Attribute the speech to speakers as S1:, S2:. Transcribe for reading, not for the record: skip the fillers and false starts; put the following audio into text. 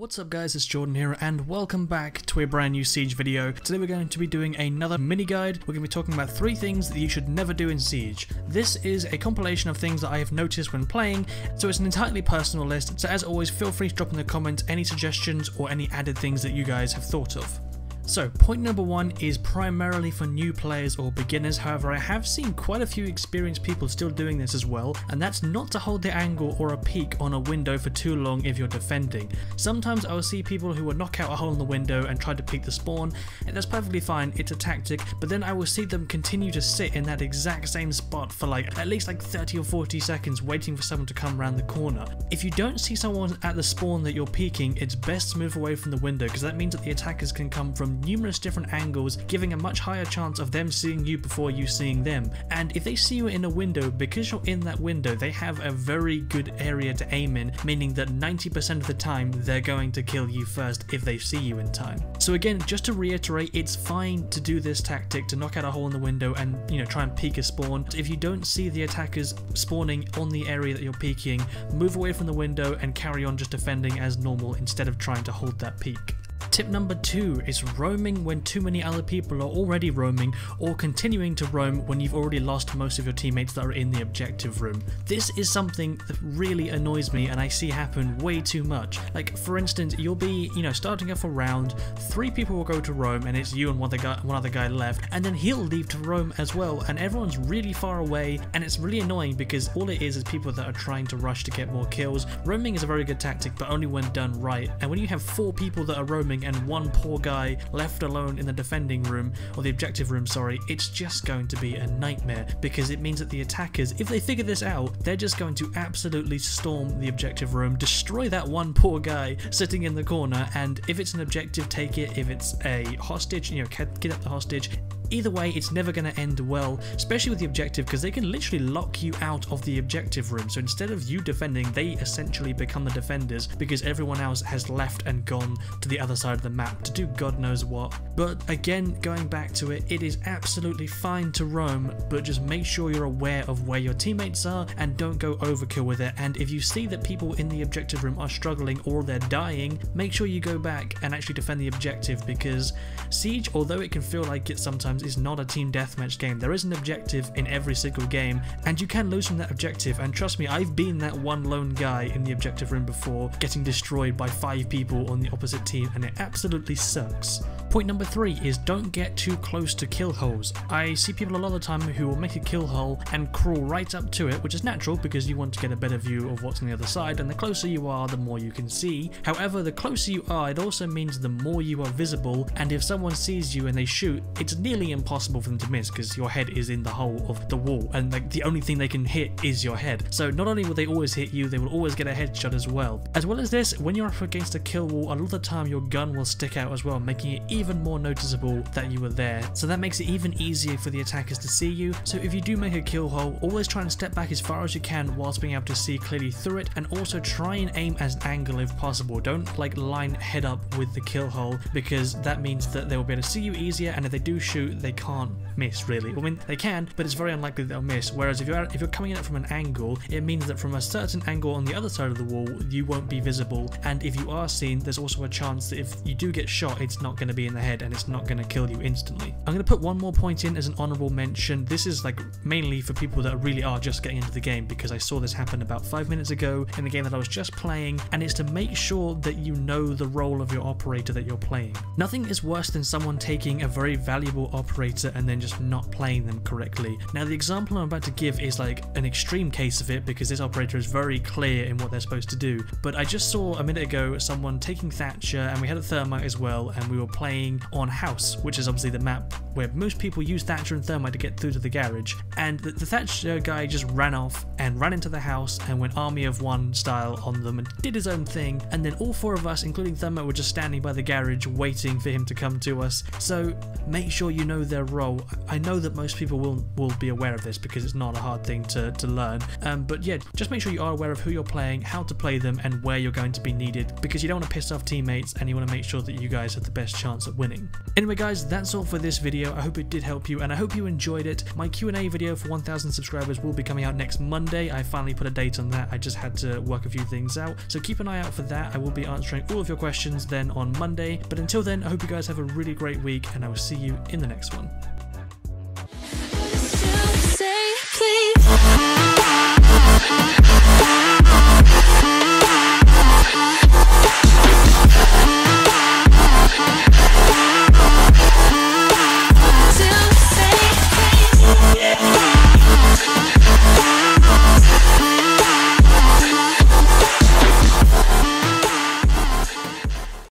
S1: What's up guys, it's Jordan here and welcome back to a brand new Siege video. Today we're going to be doing another mini guide. We're going to be talking about 3 things that you should never do in Siege. This is a compilation of things that I have noticed when playing, so it's an entirely personal list, so as always feel free to drop in the comments any suggestions or any added things that you guys have thought of. So, point number 1 is primarily for new players or beginners. However, I have seen quite a few experienced people still doing this as well, and that's not to hold the angle or a peek on a window for too long if you're defending. Sometimes I will see people who will knock out a hole in the window and try to peek the spawn, and that's perfectly fine, it's a tactic, but then I will see them continue to sit in that exact same spot for at least 30 or 40 seconds waiting for someone to come around the corner. If you don't see someone at the spawn that you're peeking, it's best to move away from the window because that means that the attackers can come from numerous different angles, giving a much higher chance of them seeing you before you seeing them. And if they see you in a window, because you're in that window, they have a very good area to aim in, meaning that 90% of the time they're going to kill you first if they see you in time. So again, just to reiterate, it's fine to do this tactic to knock out a hole in the window and try and peek a spawn. If you don't see the attackers spawning on the area that you're peeking, move away from the window and carry on just defending as normal instead of trying to hold that peek. Tip number 2 is roaming when too many other people are already roaming, or continuing to roam when you've already lost most of your teammates that are in the objective room. This is something that really annoys me and I see happen way too much. Like for instance, you'll be starting off a round, 3 people will go to roam and it's you and one other guy left, and then he'll leave to roam as well, and everyone's really far away, and it's really annoying because all it is people that are trying to rush to get more kills. Roaming is a very good tactic, but only when done right, and when you have 4 people that are roaming and one poor guy left alone in the defending room, or the objective room, sorry, it's just going to be a nightmare because it means that the attackers, if they figure this out, they're just going to absolutely storm the objective room, destroy that one poor guy sitting in the corner, and if it's an objective, take it. If it's a hostage, kidnap the hostage. Either way, it's never going to end well, especially with the objective, because they can literally lock you out of the objective room. So instead of you defending, they essentially become the defenders because everyone else has left and gone to the other side of the map to do God knows what. But again, going back to it, it is absolutely fine to roam, but just make sure you're aware of where your teammates are and don't go overkill with it. And if you see that people in the objective room are struggling or they're dying, make sure you go back and actually defend the objective, because Siege, although it can feel like it sometimes, is not a team deathmatch game. There is an objective in every single game, and you can lose from that objective, and trust me, I've been that one lone guy in the objective room before, getting destroyed by 5 people on the opposite team, and it absolutely sucks. Point number 3 is don't get too close to kill holes. I see people a lot of the time who will make a kill hole and crawl right up to it, which is natural because you want to get a better view of what's on the other side, and the closer you are, the more you can see. However, the closer you are, it also means the more you are visible, and if someone sees you and they shoot, it's nearly impossible for them to miss because your head is in the hole of the wall, and the only thing they can hit is your head. So not only will they always hit you, they will always get a headshot as well. As well as this, when you're up against a kill wall, a lot of the time your gun will stick out as well, making it even more noticeable that you were there. So that makes it even easier for the attackers to see you. So if you do make a kill hole, always try and step back as far as you can whilst being able to see clearly through it, and also try and aim as an angle if possible. Don't line head up with the kill hole, because that means that they will be able to see you easier, and if they do shoot, they can't miss really. I mean, they can, but it's very unlikely they'll miss. Whereas if you're coming at it from an angle, it means that from a certain angle on the other side of the wall, you won't be visible, and if you are seen, there's also a chance that if you do get shot, it's not going to be in the head and it's not going to kill you instantly. I'm going to put one more point in as an honorable mention. This is mainly for people that really are just getting into the game, because I saw this happen about 5 minutes ago in the game that I was just playing, and it's to make sure that you know the role of your operator that you're playing. Nothing is worse than someone taking a very valuable operator and then just not playing them correctly. Now the example I'm about to give is an extreme case of it, because this operator is very clear in what they're supposed to do, but I just saw a minute ago someone taking Thatcher, and we had a thermite as well, and we were playing on House, which is obviously the map where most people use Thatcher and thermite to get through to the garage, and the Thatcher guy just ran off and ran into the house and went army of one style on them and did his own thing, and then all 4 of us, including thermite, were just standing by the garage waiting for him to come to us. So make sure you know their role. I know that most people will be aware of this because it's not a hard thing to learn, but yeah, just make sure you are aware of who you're playing, how to play them, and where you're going to be needed, because you don't want to piss off teammates, and you want to make sure that you guys have the best chance chance at winning. Anyway guys, that's all for this video. I hope it did help you and I hope you enjoyed it. My Q&A video for 1000 subscribers will be coming out next Monday. I finally put a date on that. I just had to work a few things out. So keep an eye out for that. I will be answering all of your questions then on Monday. But until then, I hope you guys have a really great week and I will see you in the next one.